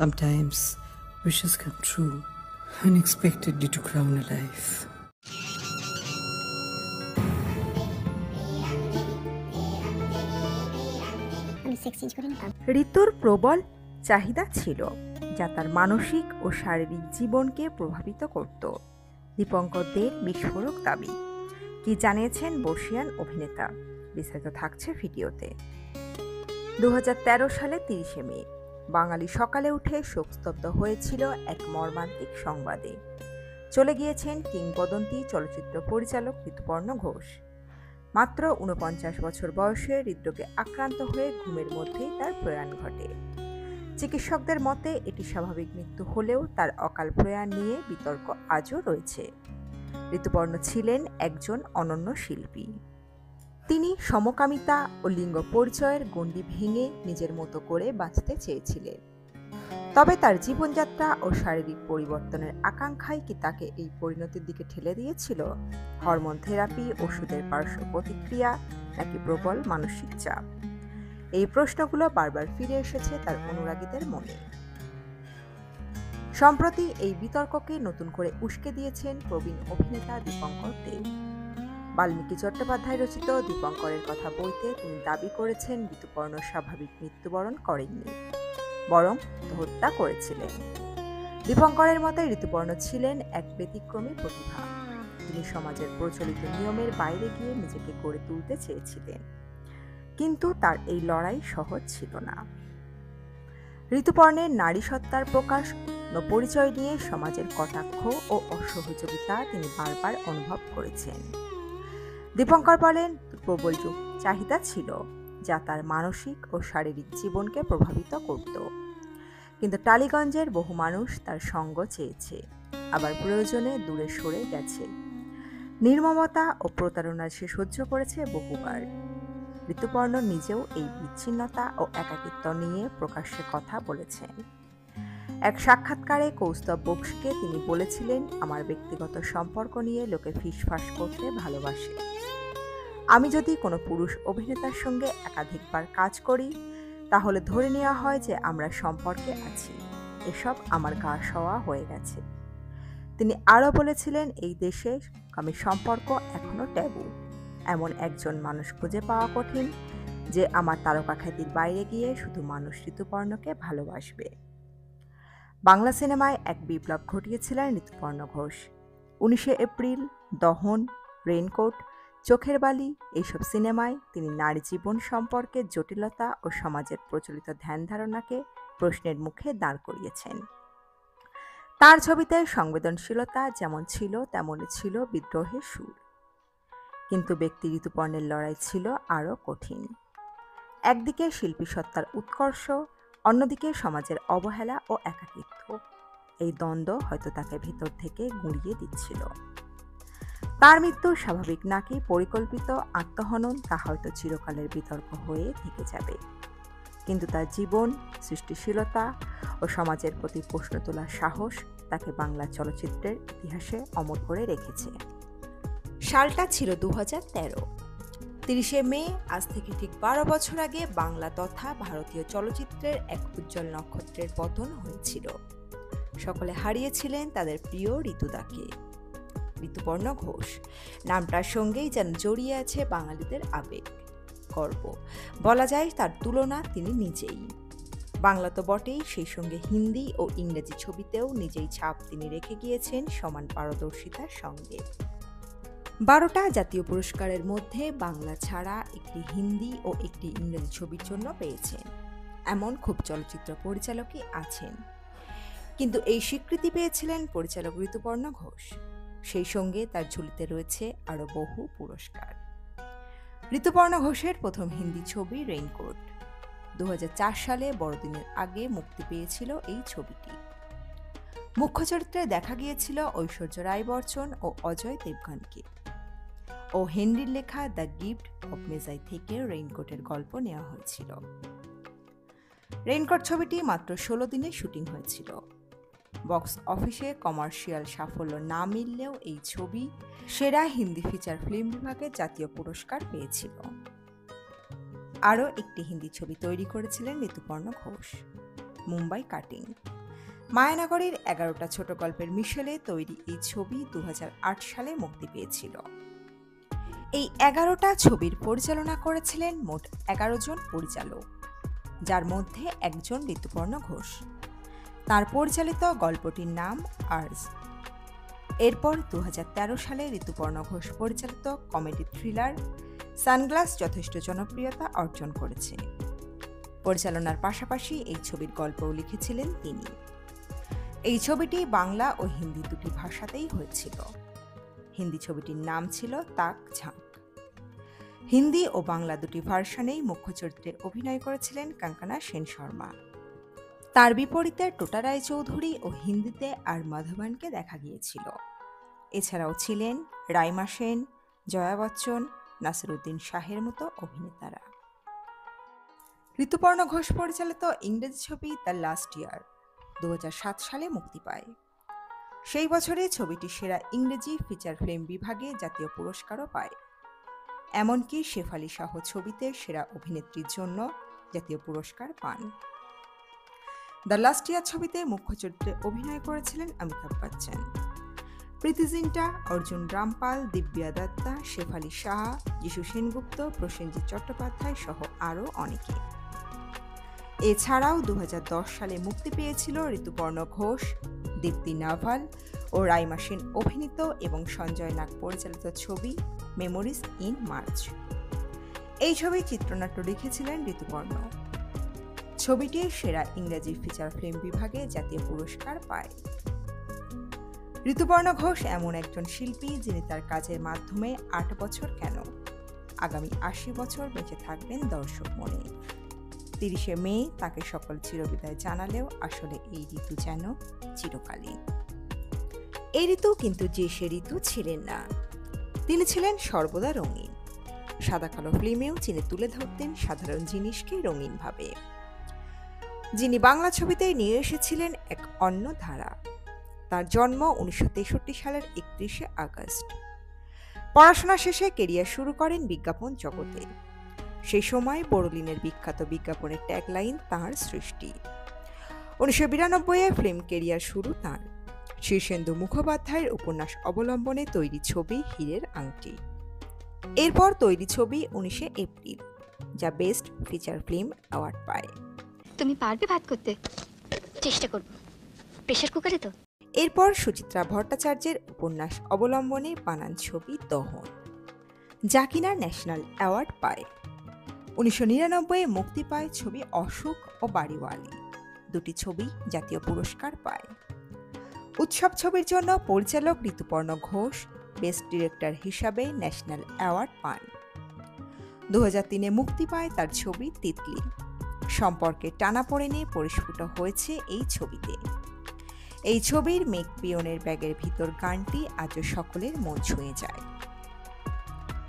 Sometimes wishes come true unexpectedly to crown a life. ঋতুর প্রবল চাহিদা ছিল, যা তার মানসিক ও শারীরিক জীবনকে প্রভাবিত করত। দীপঙ্করদের বিস্ফোরক দাবি কি জানিয়েছেন বর্ষিয়ান অভিনেতা, বিস্তারিত থাকছে ভিডিওতে। 2013 সালে 30 মে বাঙালি সকালে উঠে শোকস্তব্ধ হয়েছিল এক মর্মান্তিক সংবাদে। চলে গিয়েছেন কিংবদন্তি চলচ্চিত্র পরিচালক ঋতুপর্ণ ঘোষ। মাত্র 49 বছর বয়সে হৃদরোগে আক্রান্ত হয়ে ঘুমের মধ্যেই তার প্রয়াণ ঘটে। চিকিৎসকদের মতে এটি স্বাভাবিক মৃত্যু হলেও তার অকাল প্রয়াণ নিয়ে বিতর্ক আজও রয়েছে। ঋতুপর্ণ ছিলেন একজন অনন্য শিল্পী। তিনি সমকামিতা ও লিঙ্গ পরিচয়ের গণ্ডি ভেঙে নিজের মতো করে বাঁচতে চেয়েছিলেন। তবে তার জীবনযাত্রা ও শারীরিক পরিবর্তনের আকাঙ্ক্ষাই কি তাকে এই পরিণতির দিকে ঠেলে দিয়েছিল? হরমোন থেরাপি, ওষুধের পার্শ্ব প্রতিক্রিয়া, নাকি প্রবল মানসিক চাপ? এই প্রশ্নগুলো বারবার ফিরে এসেছে তার অনুরাগীদের মনে। সম্প্রতি এই বিতর্ককে নতুন করে উস্কে দিয়েছেন প্রবীণ অভিনেতা দীপঙ্কর দেব। বাল্মীকি চট্টোপাধ্যায় রচিত দীপঙ্করের কথা বইতে তিনি দাবি করেছেন ঋতুপর্ণ স্বাভাবিক মৃত্যুবরণ করেননি, বরং হত্যা করেছিলেন। দীপঙ্করের মতে ঋতুপর্ণ ছিলেন এক ব্যতিক্রমী প্রতিভা। তিনি সমাজের প্রচলিত নিয়মের বাইরে গিয়ে নিজেকে গড়ে তুলতে চেয়েছিলেন, কিন্তু তার এই লড়াই সহজ ছিল না। ঋতুপর্ণের নারী সত্তার প্রকাশ ও পরিচয় নিয়ে সমাজের কটাক্ষ ও অসহযোগিতা তিনি বারবার অনুভব করেছেন। দীপঙ্কর বলেন, প্রবল চাহিদা ছিল, যা তার মানসিক ও শারীরিক জীবনকে প্রভাবিত করত। কিন্তু টালিগঞ্জের বহু মানুষ তার সঙ্গ চেয়েছে, আবার প্রয়োজনে দূরে সরে গেছে। নির্মমতা ও প্রতারণা সে সহ্য করেছে বহুবার। ঋতুপর্ণ নিজেও এই বিচ্ছিন্নতা ও একাকিত্ব নিয়ে প্রকাশ্যে কথা বলেছেন। এক সাক্ষাৎকারে কৌস্তব বক্সীকে তিনি বলেছিলেন, আমার ব্যক্তিগত সম্পর্ক নিয়ে লোকে ফিসফাস করতে ভালোবাসে। আমি যদি কোনো পুরুষ অভিনেতার সঙ্গে একাধিকবার কাজ করি, তাহলে ধরে নেওয়া হয় যে আমরা সম্পর্কে আছি। এসব আমার গা সওয়া হয়ে গেছে। তিনি আরও বলেছিলেন, এই দেশে আমি সম্পর্ক এখনো ট্যাবু। এমন একজন মানুষ খুঁজে পাওয়া কঠিন যে আমার তারকা খ্যাতির বাইরে গিয়ে শুধু মানুষ ঋতুপর্ণকে ভালোবাসবে। বাংলা সিনেমায় এক বিপ্লব ঘটিয়েছিলেন ঋতুপর্ণ ঘোষ। 19 এপ্রিল, দহন, রেইনকোট, চোখের বালি এইসব সিনেমায় তিনি নারী জীবন সম্পর্কে জটিলতা ও সমাজের প্রচলিত ধ্যান ধারণাকে প্রশ্নের মুখে দাঁড় করিয়েছেন। তার ছবিতে সংবেদনশীলতা যেমন ছিল, তেমনই ছিল বিদ্রোহের সুর। কিন্তু ব্যক্তি ঋতুপর্ণের লড়াই ছিল আরও কঠিন। একদিকে শিল্পী সত্তার উৎকর্ষ, অন্যদিকে সমাজের অবহেলা ও একাকিত্ব। এই দ্বন্দ্ব হয়তো তাকে ভিতর থেকে গুঁড়িয়ে দিচ্ছিল। তার মৃত্যু স্বাভাবিক নাকি পরিকল্পিত আত্মহনন, তা হয়তো চিরকালের বিতর্ক হয়ে থেকে যাবে। কিন্তু তার জীবন, সৃষ্টিশীলতা ও সমাজের প্রতি প্রশ্ন তোলার সাহস তাকে বাংলা চলচ্চিত্রের ইতিহাসে অমর করে রেখেছে। সালটা ছিল 2013। 30 মে, আজ থেকে ঠিক 12 বছর আগে বাংলা তথা ভারতীয় চলচ্চিত্রের এক উজ্জ্বল নক্ষত্রের পতন হয়েছিল। সকলে হারিয়েছিলেন তাদের প্রিয় ঋতুদাকে। ঋতুপর্ণ ঘোষ নামটার সঙ্গেই যেন জড়িয়ে আছে বাঙালিদের আবেগ, গর্ব। বলা যায় তার তুলনা তিনি নিজেই। বাংলা তো বটেই, সেই সঙ্গে হিন্দি ও ইংরেজি ছবিতেও নিজেই ছাপ তিনি রেখে গিয়েছেন সমান পারদর্শিতার সঙ্গে। 12টা জাতীয় পুরস্কারের মধ্যে বাংলা ছাড়া একটি হিন্দি ও একটি ইংরেজি ছবির জন্য পেয়েছেন, এমন খুব চলচ্চিত্র পরিচালকই আছেন। কিন্তু এই স্বীকৃতি পেয়েছিলেন পরিচালক ঋতুপর্ণ ঘোষ। সেই সঙ্গে তার ঝুলিতে রয়েছে আরও বহু পুরস্কার। ঋতুপর্ণ ঘোষের প্রথম হিন্দি ছবি রেইনকোট। 2004 সালে বড়দিনের আগে মুক্তি পেয়েছিল এই ছবিটি। মুখ্য চরিত্রে দেখা গিয়েছিল ঐশ্বর্য রায় বচ্চন ও অজয় দেবগনকে। ও হেনরির লেখা দ্য গিফট অব মেজাই থেকে রেইনকোটের গল্প নেওয়া হয়েছিল। রেইনকোট ছবিটি মাত্র 16 দিনে শুটিং হয়েছিল। বক্স অফিসে কমার্শিয়াল সাফল্য না মিললেও এই ছবি সেরা হিন্দি ফিচার ফিল্ম বিভাগে জাতীয় পুরস্কার পেয়েছিল। আরও একটি হিন্দি ছবি তৈরি করেছিলেন ঋতুপর্ণ ঘোষ, মুম্বাই কাটিং। মায়ানগরীর 11টা ছোট গল্পের মিশেলে তৈরি এই ছবি 2008 সালে মুক্তি পেয়েছিল। এই 11টা ছবির পরিচালনা করেছিলেন মোট 11 জন পরিচালক, যার মধ্যে একজন ঋতুপর্ণ ঘোষ। তার পরিচালিত গল্পটির নাম আর্জ। এরপর 2013 সালে ঋতুপর্ণ ঘোষ পরিচালিত কমেডি থ্রিলার সানগ্লাস যথেষ্ট জনপ্রিয়তা অর্জন করেছে। পরিচালনার পাশাপাশি এই ছবির গল্পও লিখেছিলেন তিনি। এই ছবিটি বাংলা ও হিন্দি দুটি ভাষাতেই হয়েছিল। হিন্দি ছবিটির নাম ছিল তাক ঝাঁক। হিন্দি ও বাংলা দুটি ভার্সনেই মুখ্য চরিত্রে অভিনয় করেছিলেন কঙ্কনা সেন শর্মা। তার বিপরীতে টোটা রায়চৌধুরী ও হিন্দিতে আর মাধবনকে দেখা গিয়েছিল। এছাড়াও ছিলেন রাইমা সেন, জয়া বচ্চন, নাসিরুদ্দিন শাহের মতো অভিনেতারা। ঋতুপর্ণ ঘোষ পরিচালিত ইংরেজি ছবি দ্য লাস্ট ইয়ার 2007 সালে মুক্তি পায়। সেই বছরে ছবিটি সেরা ইংরেজি ফিচার ফিল্ম বিভাগে জাতীয় পুরস্কারও পায়। এমনকি শেফালি শাহ ছবিতে সেরা অভিনেত্রীর জন্য জাতীয় পুরস্কার পান। দ্য লাস্ট ইয়ার ছবিতে মুখ্য চরিত্রে অভিনয় করেছিলেন অমিতাভ বচ্চন, প্রীতি জিন্টা, অর্জুন রামপাল, দিব্যা দত্তা, শেফালি শাহ, যিশু সেনগুপ্ত, প্রসেনজিৎ চট্টোপাধ্যায় সহ আরও অনেকে। এছাড়াও 2010 সালে মুক্তি পেয়েছিল ঋতুপর্ণ ঘোষ, দীপ্তি নাভাল ও রাইমা সেন অভিনীত এবং সঞ্জয় নাগ পরিচালিত ছবি মেমোরিজ ইন মার্চ। এই ছবির চিত্রনাট্য লিখেছিলেন ঋতুপর্ণ। ছবিটি সেরা ইংরেজি ফিচার ফিল্ম বিভাগে জাতীয় পুরস্কার পায়। ঋতুপর্ণ ঘোষ এমন একজন শিল্পী যিনি তার কাজের মাধ্যমে 8 বছর কেন আগামী 80 বছর বেঁচে থাকবেন দর্শক মনে। 30শে মে তাকে সকল চিরবিদায় জানালেও আসলে এই ঋতু যেন চিরকালীন। এই ঋতু কিন্তু যে সে ঋতু ছিলেন না, তিনি ছিলেন সর্বদা রঙিন। সাদা কালো ফিল্মেও যিনি তুলে ধরতেন সাধারণ জিনিসকে রঙিনভাবে, যিনি বাংলা ছবিতে নিয়ে এসেছিলেন এক অন্য ধারা। তার জন্ম 1963 সালের 31শে আগস্ট। পড়াশোনা শেষে কেরিয়ার শুরু করেন বিজ্ঞাপন জগতে। সেই সময় বোরোলিনের বিখ্যাত বিজ্ঞাপনের ট্যাগলাইন তাঁর সৃষ্টি। 1992-এ ফিল্ম কেরিয়ার শুরু তাঁর। শীর্ষেন্দু মুখোপাধ্যায়ের উপন্যাস অবলম্বনে তৈরি ছবি হীরের আংটি। এরপর তৈরি ছবি 19শে এপ্রিল, যা বেস্ট ফিচার ফিল্ম অ্যাওয়ার্ড পায়। তুমি পারবে ভাত করতে? চেষ্টা করব। প্রেসার কুকারে তো? এরপর সুচিত্রা ভট্টাচার্যের উপন্যাস অবলম্বনে বানান ছবি দহন, যা কিনা ন্যাশনাল অ্যাওয়ার্ড পায়। 1999-এ মুক্তি পায় ছবি অশোক ও বাড়িওয়ালি। দুটি ছবি জাতীয় পুরস্কার পায়। উৎসব ছবির জন্য পরিচালক ঋতুপর্ণ ঘোষ বেস্ট ডিরেক্টর হিসাবে ন্যাশনাল অ্যাওয়ার্ড পান। 2003-এ মুক্তি পায় তার ছবি তিতলি। সম্পর্কে টানাপোড়েনে পরিস্ফুট হয়েছে এই ছবিতে। এই ছবির মেঘ পিয়নের ব্যাগের ভিতর গানটি আজও সকলের মন ছুঁয়ে যায়।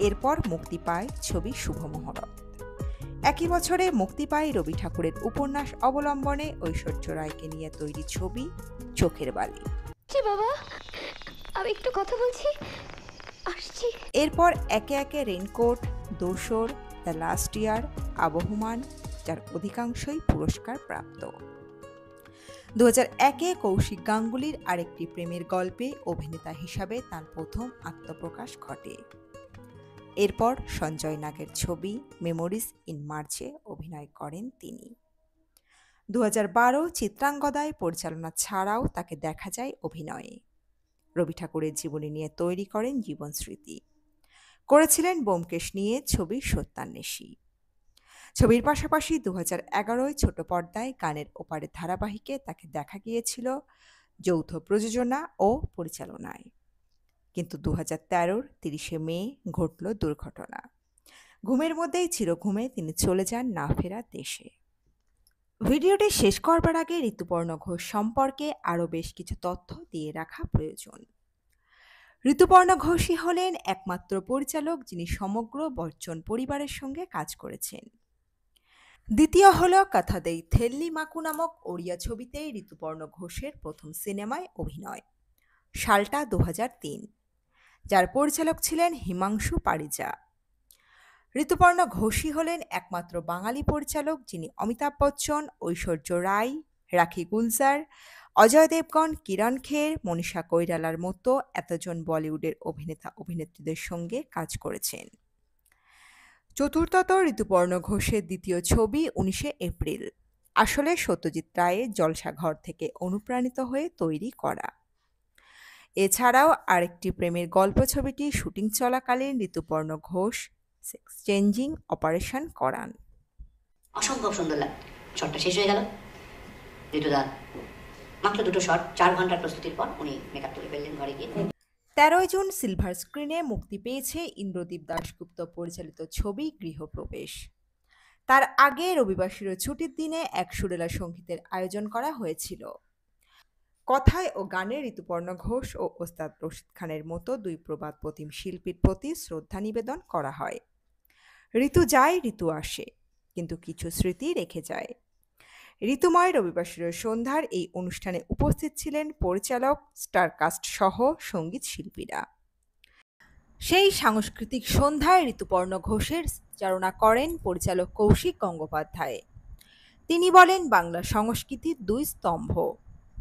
এরপর মুক্তি পায় ছবি শুভ মুহূর্ত। একই বছরে মুক্তি পায় রবি ঠাকুরের উপন্যাস অবলম্বনে ঐশ্বর্য রায়কে নিয়ে তৈরি ছবি চোখের বালি। বাবা, আমি একটু কথা বলছি, আসছি। এরপর একে একে রেইনকোট, দোসর, দ্য লাস্ট ইয়ার, আবহমান, যার অধিকাংশই পুরস্কার প্রাপ্ত। 2001-এ কৌশিক গাঙ্গুলির আরেকটি প্রেমের গল্পে অভিনেতা হিসাবে তার প্রথম আত্মপ্রকাশ ঘটে। এরপর সঞ্জয় নাগের ছবি মেমোরিজ ইন মার্চে অভিনয় করেন তিনি। 2012 চিত্রাঙ্গদায় পরিচালনা ছাড়াও তাকে দেখা যায় অভিনয়ে। রবি ঠাকুরের জীবনী নিয়ে তৈরি করেন জীবন স্মৃতি। করেছিলেন ব্যোমকেশ নিয়ে ছবি সত্যান্বেষী। ছবির পাশাপাশি 2011-য় ছোট পর্দায় গানের ওপারে ধারাবাহিকে তাকে দেখা গিয়েছিল যৌথ প্রযোজনা ও পরিচালনায়। কিন্তু 2013-র 30শে মে ঘটল দুর্ঘটনা। ঘুমের মধ্যেই চিরঘুমে তিনি চলে যান না ফেরা দেশে। ভিডিওটি শেষ করবার আগে ঋতুপর্ণ ঘোষ সম্পর্কে আরও বেশ কিছু তথ্য দিয়ে রাখা প্রয়োজন। ঋতুপর্ণ ঘোষই হলেন একমাত্র পরিচালক যিনি সমগ্র বচ্চন পরিবারের সঙ্গে কাজ করেছেন। দ্বিতীয় হল কথা দেই থেল্লি মাকু নামক ওড়িয়া ছবিতে ঋতুপর্ণ ঘোষের প্রথম সিনেমায় অভিনয়। সালটা 2003, যার পরিচালক ছিলেন হিমাংশু পারিজা। ঋতুপর্ণ ঘোষই হলেন একমাত্র বাঙালি পরিচালক যিনি অমিতাভ বচ্চন, ঐশ্বর্য রায়, রাখি গুলজার, অজয় দেবগন, কিরণ খের, মনীষা কৈরালার মতো এতজন বলিউডের অভিনেতা অভিনেত্রীদের সঙ্গে কাজ করেছেন। চতুর্থত ঋতুপর্ণ ঘোষের দ্বিতীয় ছবি 19 এপ্রিল, আসলে সত্যজিৎ রায়ের জলসাঘর থেকে অনুপ্রাণিত হয়ে তৈরি করা। এছাড়াও আরেকটি প্রেমের গল্প ছবিটি শুটিং চলাকালীন Rituparno Ghosh sex changing operation করান। অসম্ভব সুন্দর লাগতো। শটটা শেষ হয়ে গেল, ঋতুদা মাত্র 2টো শট, 4 ঘন্টার প্রস্তুতির পর উনি মেকআপ তুলে ফেললেন ঘরে গিয়ে। 13 জুন সিলভার স্ক্রিনে মুক্তি পেয়েছে ইন্দ্রদীপ দাশগুপ্ত পরিচালিত ছবি গৃহপ্রবেশ। তার আগে রবিবার ছুটির দিনে এক সুরেলা সঙ্গীতের আয়োজন করা হয়েছিল। কথায় ও গানে ঋতুপর্ণ ঘোষ ও ওস্তাদ রশিদ খানের মতো দুই প্রবাদ প্রতিম শিল্পীর প্রতি শ্রদ্ধা নিবেদন করা হয়। ঋতু যায় ঋতু আসে, কিন্তু কিছু স্মৃতি রেখে যায়। ঋতুময় রবিবার সন্ধ্যার এই অনুষ্ঠানে উপস্থিত ছিলেন পরিচালক, স্টারকাস্ট সহ সঙ্গীত শিল্পীরা। সেই সাংস্কৃতিক সন্ধ্যায় ঋতুপর্ণ ঘোষের চালনা করেন পরিচালক কৌশিক গঙ্গোপাধ্যায়। তিনি বলেন, বাংলা সংস্কৃতির দুই স্তম্ভ,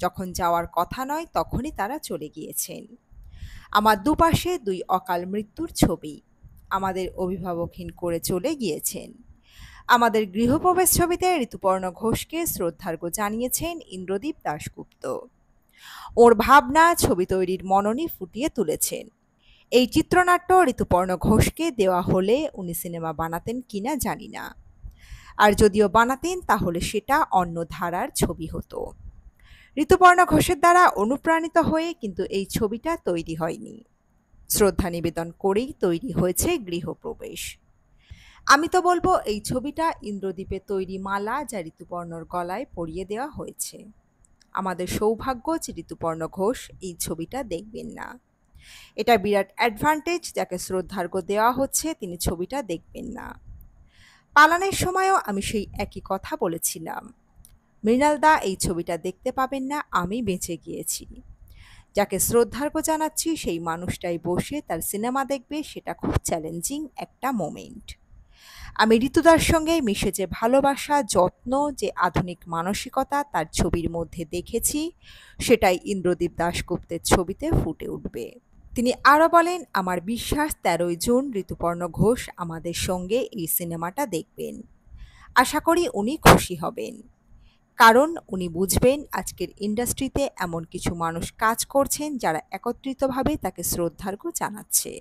যখন যাওয়ার কথা নয় তখনই তারা চলে গিয়েছেন। আমার দুপাশে দুই অকাল মৃত্যুর ছবি আমাদের অভিভাবকহীন করে চলে গিয়েছেন। আমাদের গৃহপ্রবেশ ছবিতে ঋতুপর্ণ ঘোষকে শ্রদ্ধার্ঘ্য জানিয়েছেন ইন্দ্রদীপ দাশগুপ্ত। ওর ভাবনা, ছবি তৈরির মননই ফুটিয়ে তুলেছেন। এই চিত্রনাট্য ঋতুপর্ণ ঘোষকে দেওয়া হলে উনি সিনেমা বানাতেন কিনা জানি না, আর যদিও বানাতেন তাহলে সেটা অন্য ধারার ছবি হতো। ঋতুপর্ণ ঘোষের দ্বারা অনুপ্রাণিত হয়ে কিন্তু এই ছবিটা তৈরি হয়নি, শ্রদ্ধা নিবেদন করেই তৈরি হয়েছে গৃহপ্রবেশ। আমি তো বলবো এই ছবিটা ইন্দ্রদীপে তৈরি মালা, যা ঋতুপর্ণর গলায় পরিয়ে দেওয়া হয়েছে। আমাদের সৌভাগ্য যে ঋতুপর্ণ ঘোষ এই ছবিটা দেখবেন না। এটা বিরাট অ্যাডভান্টেজ, যাকে শ্রদ্ধার্ঘ্য দেওয়া হচ্ছে তিনি ছবিটা দেখবেন না। পালানের সময়ও আমি সেই একই কথা বলেছিলাম, মৃণালদা এই ছবিটা দেখতে পাবেন না, আমি বেঁচে গিয়েছি। যাকে শ্রদ্ধার্ঘ্য জানাচ্ছি সেই মানুষটাই বসে তার সিনেমা দেখবে, সেটা খুব চ্যালেঞ্জিং একটা মোমেন্ট। আমি ঋতুদার সঙ্গে মিশে যে ভালোবাসা, যত্ন, যে আধুনিক মানসিকতা তার ছবির মধ্যে দেখেছি, সেটাই ইন্দ্রদীপ দাশগুপ্তের ছবিতে ফুটে উঠবে। তিনি আরও বলেন, আমার বিশ্বাস 13 জুন ঋতুপর্ণ ঘোষ আমাদের সঙ্গে এই সিনেমাটা দেখবেন। আশা করি উনি খুশি হবেন, কারণ উনি বুঝবেন আজকের ইন্ডাস্ট্রিতে এমন কিছু মানুষ কাজ করছেন যারা একত্রিতভাবে তাকে শ্রদ্ধার্ঘ্য জানাচ্ছে।